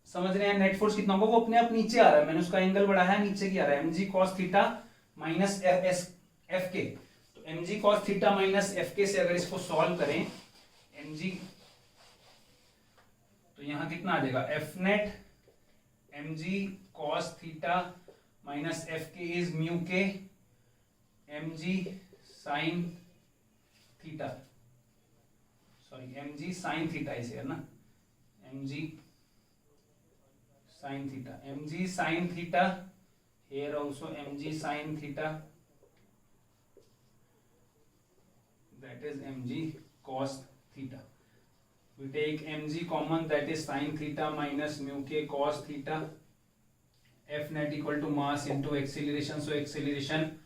समझ रहे हैं, नेट फोर्स कितना होगा, वो अपने आप नीचे आ रहा है, मैंने उसका एंगल बढ़ाया है, नीचे की आ रहा है, mg cos theta minus F K. तो mg cos theta minus F के से अगर इसको सॉल्व करें, mg, तो यहां कितना आ जाएगा, F net mg cos theta minus F k is mu k mg sine theta, sorry mg sine theta इसे है ना, mg sine theta, mg sine theta, here also mg sine theta, that is mg cos theta. We take mg common, that is sin theta minus mu k cos theta, f net equal to mass into acceleration, so acceleration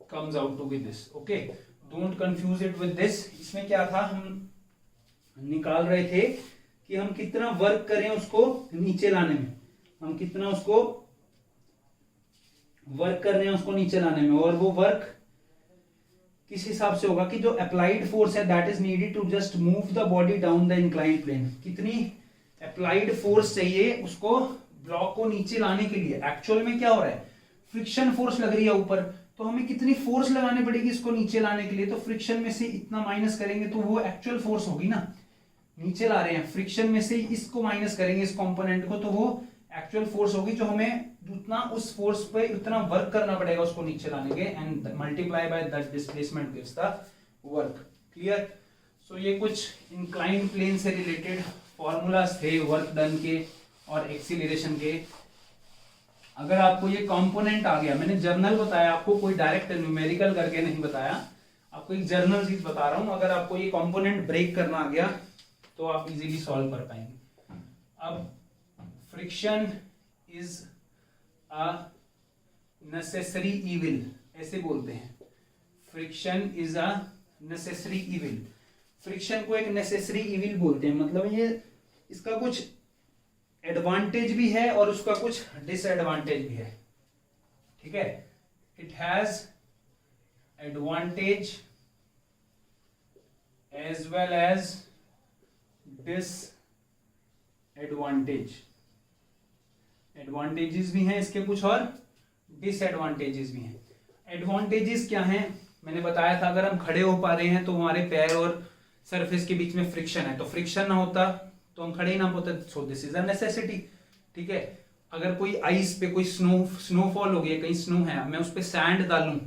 comes out to be this. Okay, don't confuse it with this. इसमें क्या था, हम निकाल रहे थे कि हम कितना वर्क करें उसको नीचे लाने में, हम कितना उसको वर्क कर रहे हैं उसको नीचे लाने में, और वो वर्क किस हिसाब से होगा कि जो अप्लाइड फोर्स है that is needed to just move the body down the inclined plane, कितनी अप्लाइड फोर्स चाहिए उसको ब्लॉक को नीचे लाने के लिए। एक्चुअल में क्या हो रहा है, फ्रिक्शन फोर्स लग रही है ऊपर, तो हमें कितनी फोर्स लगानी पड़ेगी इसको नीचे लाने के लिए, तो फ्रिक्शन में से इतना माइनस करेंगे तो वो एक्चुअल फोर्स होगी ना, नीचे ला रहे हैं, फ्रिक्शन में से इसको माइनस करेंगे इस कंपोनेंट को, तो वो एक्चुअल फोर्स होगी जो हमें उतना, उस फोर्स पे उतना वर्क करना पड़ेगा उसको नीचे लाने के, and multiply by that displacement gives the work. Clear, so ये कुछ इंक्लाइंड प्लेन से रिलेटेड फॉर्मूलाज थे वर्क डन के और एक्सीलरेशन के। अगर आपको ये कंपोनेंट आ गया, मैंने जर्नल बताया आपको, कोई डायरेक्ट न्यूमेरिकल करके नहीं बताया, आपको एक जर्नल चीज बता रहा हूं, अगर आपको ये कंपोनेंट ब्रेक करना आ गया तो आप इजीली सॉल्व कर पाएंगे। अब friction is a necessary evil, ऐसे बोलते हैं, friction is a necessary evil, friction को एक नेसेसरी इविल बोलते हैं, मतलब ये इसका कुछ एडवांटेज भी है और उसका कुछ डिसएडवांटेज भी है, ठीक है, it has advantage as well as disadvantage, advantages भी हैं इसके कुछ और डिसएडवांटेजेस भी हैं। एडवांटेजेस क्या हैं, मैंने बताया था, अगर हम खड़े हो पा रहे हैं तो हमारे पैर और सरफेस के बीच में फ्रिक्शन है, तो फ्रिक्शन ना होता तो हम खड़े ही ना होते, सो दिस इज अ नेसेसिटी, ठीक है। अगर कोई आइस पे कोई स्नोफॉल हो गया, कहीं स्नो है, मैं उस पे सैंड डालूं,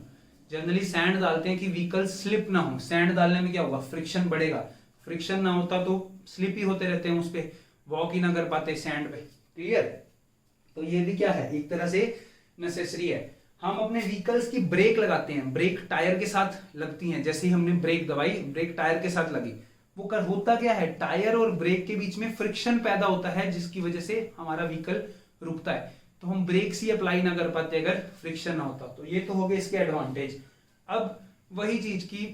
जनरली सैंड डालते हैं कि व्हीकल स्लिप ना हो, सैंड डालने में क्या होगा, फ्रिक्शन बढ़ेगा, फ्रिक्शन ना होता तो स्लिप ही होते रहते हैं, उस पे वॉक ही ना कर पाते सैंड पे। क्लियर, तो ये भी क्या है, एक तरह से नेसेसरी है। हम अपने व्हीकल्स की ब्रेक लगाते हैं, ब्रेक टायर के साथ लगती हैं, जैसे ही हमने ब्रेक दबाई ब्रेक टायर के साथ लगी, वो कर होता क्या है, टायर और ब्रेक के बीच में फ्रिक्शन पैदा होता है जिसकी वजह से हमारा व्हीकल रुकता है, तो हम ब्रेक्स ही अप्लाई ना कर पाते अगर फ्रिक्शन ना होता। तो ये तो हो गए इसके एडवांटेज। अब वही चीज की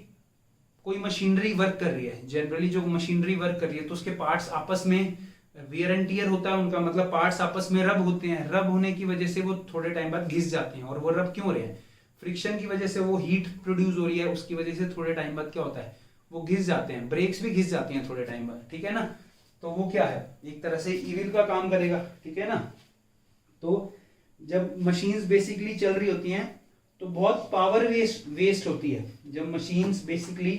कोई मशीनरी वर्क कर रही है, जनरली जो मशीनरी वर्क कर रही है तो उसके पार्ट्स आपस में वियर एंड टियर होता है उनका, मतलब पार्ट्स आपस में रब होते हैं, रब होने की वजह से वो थोड़े टाइम बाद घिस जाते हैं। और वो रब क्यों हो रहे हैं? फ्रिक्शन की वजह से, वो हीट प्रोड्यूस हो रही है, उसकी वजह से थोड़े टाइम बाद क्या होता है, वो घिस जाते हैं। ब्रेक्स भी घिस जाती हैं थोड़े टाइम बाद, ठीक है ना। तो वो क्या है, एक तरह से ईविल का काम करेगा, ठीक है ना। तो जब मशीन्स बेसिकली चल रही होती हैं तो बहुत पावर वेस्ट होती है। जब मशीन्स बेसिकली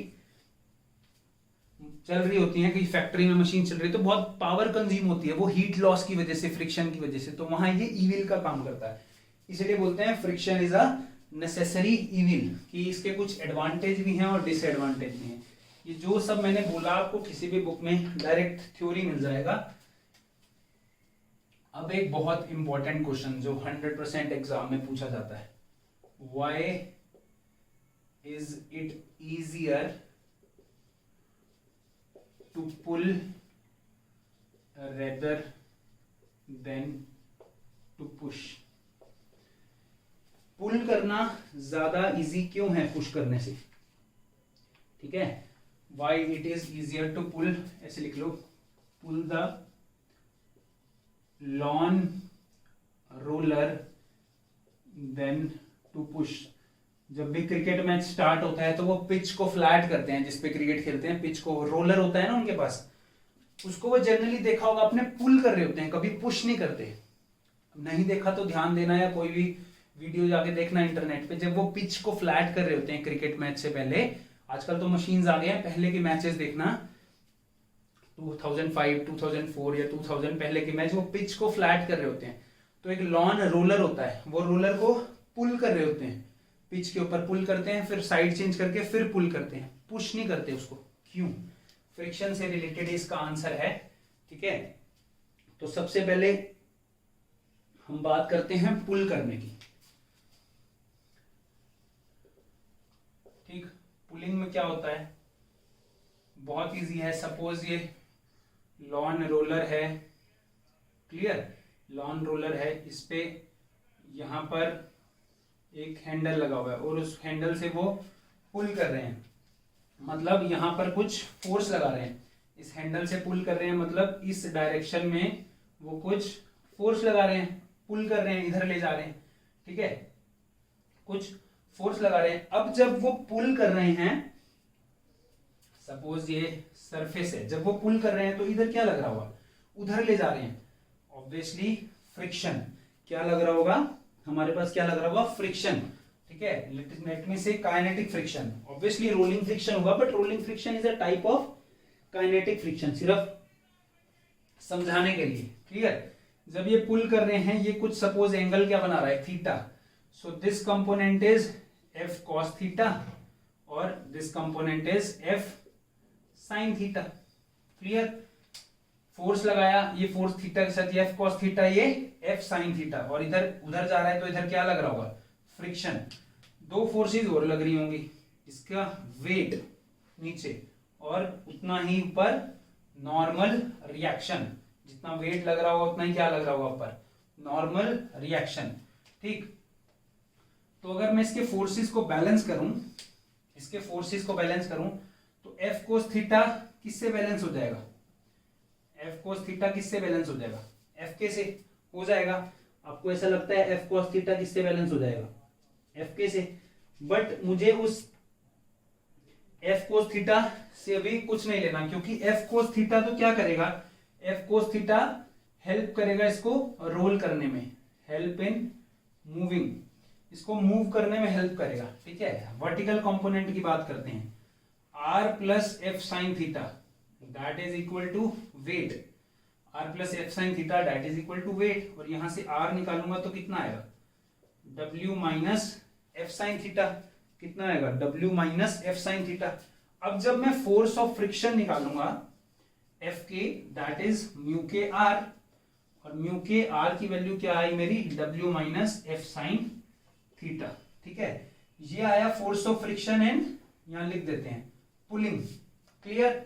चल रही होती हैं, कि फैक्ट्री में मशीन चल रही है, तो बहुत पावर कंज्यूम होती है, वो हीट लॉस की वजह से, फ्रिक्शन की वजह से। तो वहां ये ईविल का काम करता है। इसलिए बोलते हैं friction is a necessary evil, कि इसके कुछ एडवांटेज भी हैं और डिसएडवांटेज भी हैं। ये जो सब मैंने बोला आपको किसी भी बुक में डायरेक्ट थ्योरी मिल जाएगा। अब एक बहुत इंपॉर्टेंट क्वेश्चन जो 100% एग्जाम में पूछा जाता है, why is it easier to pull rather than to push? Pull करना ज्यादा इजी क्यों है पुश करने से? ठीक है, why it is easier to pull, ऐसे लिख लो, pull the lawn roller then to push. जब भी क्रिकेट मैच स्टार्ट होता है तो वो पिच को फ्लैट करते हैं, जिसपे क्रिकेट खेलते हैं, पिच को रोलर होता है ना उनके पास, उसको वो जनरली देखा होगा आपने पुल कर रहे होते हैं, कभी पुश नहीं करते। नहीं देखा तो ध्यान देना, या कोई भी वीडियो जाके देखना इंटरनेट पे, जब वो पिच को फ्लैट कर रहे होते हैं क्रिकेट मैच से पहले। आजकल तो मशीन्स आ गए हैं, पहले के मैचेस देखना 2005, 2004 या 2000 पहले के मैच, वो पिच को फ्लैट कर रहे होते हैं। तो एक लॉन रोलर होता है, वो रोलर को पुल कर रहे होते हैं, पिच के ऊपर पुल करते हैं, फिर साइड चेंज करके फिर पुल करते हैं, पुश नहीं करते उसको। क्यों? फ्रिक्शन से रिलेटेड इसका आंसर है, ठीक है। तो सबसे पहले हम बात करते हैं पुल करने की। ठीक, पुलिंग में क्या होता है, बहुत इजी है। सपोज ये लॉन रोलर है, क्लियर, लॉन रोलर है, इस पे यहां पर एक हैंडल लगा हुआ है और उस हैंडल से वो पुल कर रहे हैं, मतलब यहां पर कुछ फोर्स लगा रहे हैं, इस हैंडल से पुल कर रहे हैं, मतलब इस डायरेक्शन में वो कुछ फोर्स लगा रहे हैं, पुल कर रहे हैं, इधर ले जा रहे हैं, ठीक है, कुछ फोर्स लगा रहे हैं। अब जब वो पुल कर रहे हैं, सपोज ये सरफेस है, जब वो पुल कर रहे हैं तो इधर क्या लग रहा होगा, उधर ले जा रहे हैं, ऑब्वियसली फ्रिक्शन। क्या लग रहा होगा हमारे पास, क्या लग रहा होगा, फ्रिक्शन, ठीक है। Let me say kinetic friction, obviously rolling friction होगा, but rolling friction is a type of kinetic friction, सिर्फ समझाने के लिए, क्लियर। जब ये पुल कर रहे हैं, ये कुछ सपोज एंगल क्या बना रहा है, theta, so this component is F cos theta और this component is F sine theta, clear. Force लगाया, ये फोर्स थीटा के साथ, ये एफ कॉस थीटा, ये एफ साइन थीटा, और इधर उधर जा रहा है तो इधर क्या लग रहा होगा, फ्रिक्शन। दो फोर्सेस और लग रही होंगी, इसका वेट नीचे और उतना ही ऊपर नॉर्मल रिएक्शन, जितना वेट लग रहा होगा उतना ही क्या लग रहा होगा ऊपर, नॉर्मल रिएक्शन, ठीक। तो अगर मैं इसके फोर्सेस को बैलेंस करूं, इसके फोर्सेस को बैलेंस करूं, तो एफ कोस थीटा किससे बैलेंस हो जाएगा, एफ कोस थीटा किससे बैलेंस हो जाएगा, एफ के से हो जाएगा। आपको ऐसा लगता है एफ कोस थीटा किससे बैलेंस हो जाएगा, एफ के से, बट मुझे उस एफ कोस थीटा से अभी कुछ नहीं लेना, क्योंकि एफ कोस थीटा तो क्या करेगा, एफ कोस थीटा हेल्प करेगा इसको रोल करने में, हेल्प इन मूविंग, इसको मूव करने में हेल्प करेगा, ठीक है। वर्टिकल कंपोनेंट की बात करते हैं, R plus F sine theta that is equal to weight, R plus F sine theta that is equal to weight, और यहां से आर निकालूंगा तो कितना आएगा, W minus F sine theta, कितना आएगा, W minus F sine theta. अब जब मैं फोर्स ऑफ फ्रिक्शन निकालूंगा F K, that is mu के आर, और म्यू के आर की वैल्यू क्या आई मेरी, W minus F sine theta, ठीक है। ये आया फोर्स ऑफ फ्रिक्शन एंड यहां लिख देते हैं पुलिंग, क्लियर।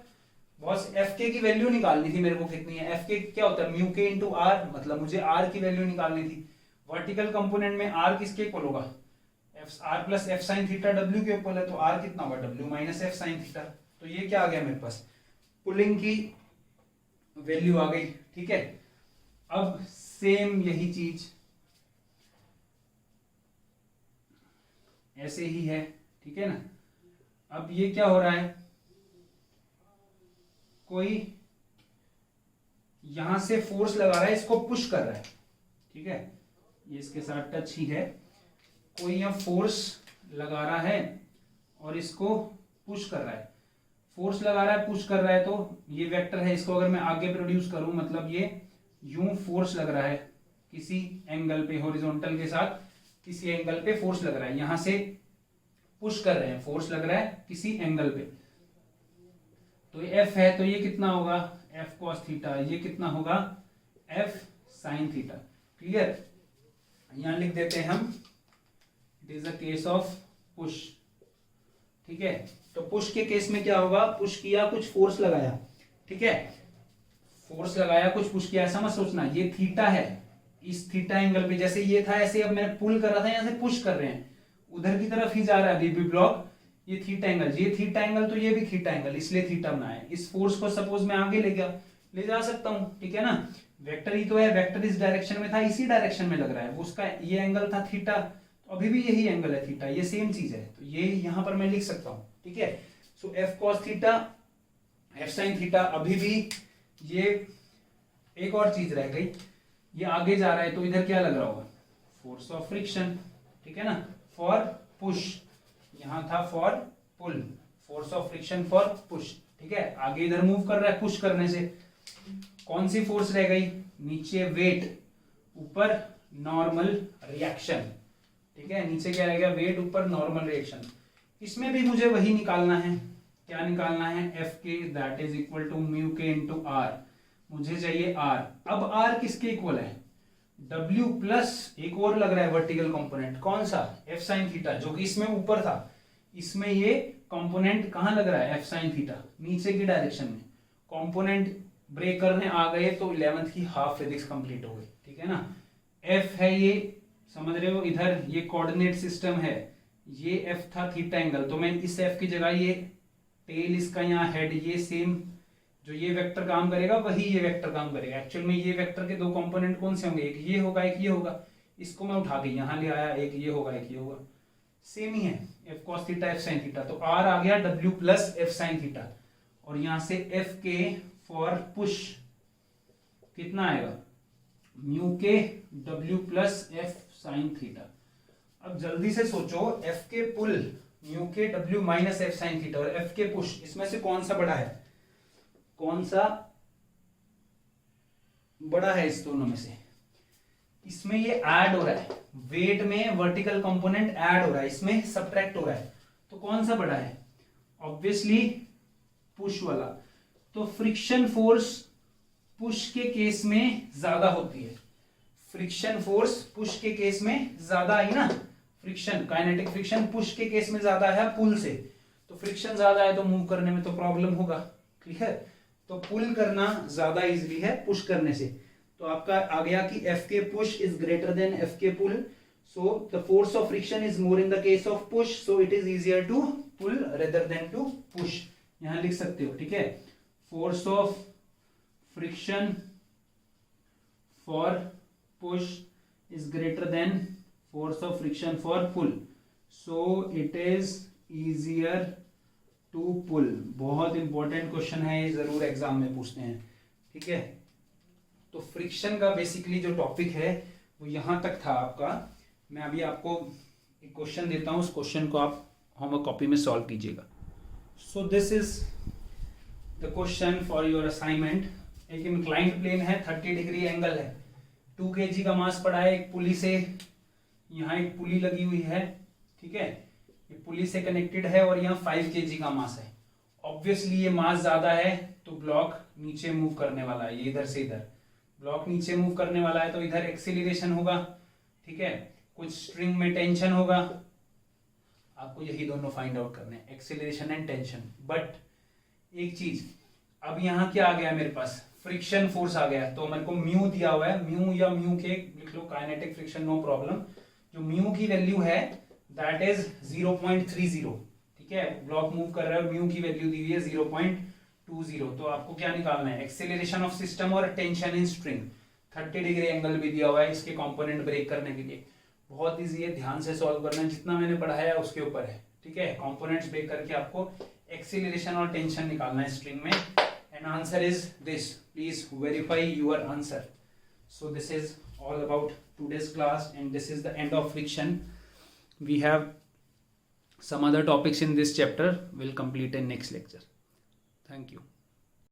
बॉस एफ के की वैल्यू निकालनी थी मेरे को, कितनी है, एफ के क्या होता है, म्यू के इंटू आर, मतलब मुझे आर की वैल्यू निकालनी थी। वर्टिकल कंपोनेंट में आर किसके इक्वल होगा, R plus F sine theta W के इक्वल है, तो आर कितना होगा, W minus F sine theta. तो ये क्या आ गया मेरे पास, पुलिंग की वैल्यू आ गई, ठीक है। अब सेम यही चीज ऐसे ही है, ठीक है ना। अब ये क्या हो रहा है, कोई यहां से फोर्स लगा रहा है, इसको पुश कर रहा है, ठीक है, ये इसके साथ टच ही है। कोई यहां फोर्स लगा रहा है और इसको पुश कर रहा है, फोर्स लगा रहा है, पुश कर रहा है, तो ये वेक्टर है, इसको अगर मैं आगे प्रोड्यूस करूं, मतलब ये यूं फोर्स लग रहा है किसी एंगल पे, हॉरिजॉन्टल के साथ किसी एंगल पे फोर्स लग रहा है, यहां से पुश कर रहे हैं, फोर्स लग रहा है किसी एंगल पे, तो ये F है, तो ये कितना होगा F cos थीटा, ये कितना होगा F sin थीटा। क्लियर, यहां लिख देते हैं हम, it is a case of push, ठीक है। तो पुश के केस में क्या होगा, पुश किया, कुछ फोर्स लगाया, ठीक है, फोर्स लगाया, कुछ पुश किया, ऐसा मत सोचना ये थीटा है, इस थीटा एंगल पे जैसे ये था, ऐसे अब मैंने पुल कर रहा था, यहां से पुश कर रहे हैं, उधर की तरफ ही जा रहा है बीबी ब्लॉक, ये थीटा एंगल, ये थीटा एंगल, तो ये भी थीटा एंगल, इसलिए थीटा बनाया। इस फोर्स को सपोज मैं आगे ले जा सकता हूं, ठीक है ना, वेक्टर ही तो है, वेक्टर इस डायरेक्शन में था, इसी डायरेक्शन में लग रहा है, उसका ये एंगल था थीटा, तो अभी भी यही एंगल है थीटा, ये सेम चीज है, तो ये यहां पर मैं लिख सकता हूं, ठीक है। सो F cos theta, F sin theta, अभी भी ये एक और चीज रह गई, ये आगे जा रहा है, तो इधर क्या लग रहा होगा, फोर्स ऑफ फ्रिक्शन, ठीक है ना, फॉर पुश, यहां था for pull, force of friction for push, ठीक है, आगे इधर मूव कर रहा है पुश करने से। कौन सी फोर्स रह गई, नीचे वेट, ऊपर नॉर्मल रिएक्शन, ठीक है, नीचे क्या रह गया, वेट, ऊपर नॉर्मल रिएक्शन। इसमें भी मुझे वही निकालना है, क्या निकालना है, F K, that is equal to mu के इंटू आर, मुझे चाहिए आर। अब आर किसके इक्वल है, W प्लस एक और लग रहा है वर्टिकल कंपोनेंट, कौन सा, F sin थीटा, जो कि इसमें ऊपर था, इसमें ये कंपोनेंट कहां लग रहा है, F sin थीटा, नीचे की डायरेक्शन में। कंपोनेंट ब्रेक करने आ गए तो 11th की हाफ फिजिक्स कंप्लीट हो गई, ठीक है ना। F है ये, समझ रहे हो, इधर ये कोऑर्डिनेट सिस्टम है, ये F था थीटा एंगल, तो मैं इस F की जगह ये टेल इसका यहाँ हेड, ये सेम जो ये वेक्टर काम करेगा वही ये वेक्टर काम करेगा। एक्चुअल में ये वेक्टर के दो कंपोनेंट कौन से होंगे, एक ये होगा एक ये होगा, इसको मैं उठा के यहाँ ले आया, एक ये होगा एक ये होगा, सेम ही है, F cos theta F sin theta, तो R आ गया W plus F sin theta, और यहां से F के फॉर पुश कितना आएगा, म्यू के W plus F sin theta. अब जल्दी से सोचो, F के पुल म्यू के W minus F sin theta और F के पुश, इसमें से कौन सा बड़ा है, कौन सा बड़ा है इस दोनों में से, इसमें ये ऐड हो रहा है, वेट में वर्टिकल कंपोनेंट ऐड हो रहा है, इसमें सब्ट्रैक्ट हो रहा है, तो कौन सा बड़ा है, ऑब्वियसली पुश वाला। तो फ्रिक्शन फोर्स पुश के केस में ज्यादा होती है, फ्रिक्शन फोर्स पुश के केस में ज्यादा आई ना, फ्रिक्शन काइनेटिक फ्रिक्शन पुश के केस में ज्यादा है पुल से, तो फ्रिक्शन ज्यादा है तो मूव करने में तो प्रॉब्लम होगा, ठीक है, तो पुल करना ज्यादा इजीली है पुश करने से। तो आपका आ गया कि F k push is greater than F k pull, so the force of friction is more in the case of push, so it is easier to pull rather than to push, यहां लिख सकते हो, ठीक है। Force of friction for push is greater than force of friction for pull, so it is easier to pull. बहुत important question है, ये जरूर एग्जाम में पूछते हैं, ठीक है। तो फ्रिक्शन का बेसिकली जो टॉपिक है वो यहां तक था आपका। मैं अभी आपको एक क्वेश्चन देता हूं, उस क्वेश्चन को आप होमवर्क कॉपी में सॉल्व कीजिएगा। सो this is the question for your assignment. एक इंक्लाइंड प्लेन है, 30 डिग्री एंगल है, 2 kg का मास पड़ा है, एक पुली से, यहाँ एक पुली लगी हुई है, ठीक है, ये पुली से कनेक्टेड है और यहाँ 5 kg का मास है। ऑब्वियसली ये मास ज्यादा है तो ब्लॉक नीचे मूव करने वाला है, ये इधर से इधर ब्लॉक नीचे मूव करने वाला है, तो इधर एक्सीलरेशन होगा, ठीक है, कुछ स्ट्रिंग में टेंशन होगा, आपको यही दोनों फाइंड आउट करने हैं, एक्सीलरेशन एंड टेंशन। बट एक चीज, अब यहाँ क्या आ गया मेरे पास, फ्रिक्शन फोर्स आ गया, तो मेरे को म्यू दिया हुआ है, म्यू या म्यू के लिख लो, काइनेटिक फ्रिक्शन नो प्रॉब्लम, जो म्यू की वैल्यू है दैट इज 0.30, ठीक है, ब्लॉक मूव कर रहा है, म्यू की वैल्यू दी हुई है 20, तो आपको क्या निकालना है, एक्सेलरेशन ऑफ सिस्टम और tension in string. 30 degree angle भी दिया हुआ है इसके कंपोनेंट ब्रेक करने के लिए। बहुत इजी है, ध्यान से सॉल्व करना, जितना मैंने पढ़ाया उसके ऊपर है, ठीक है। कंपोनेंट्स ब्रेक करके आपको एक्सेलरेशन और टेंशन निकालना है स्ट्रिंग में, and answer is this. Please verify your answer. So this is all about today's class, and this is the end of friction. We have some other topics in this chapter. We'll complete in next lecture. Thank you.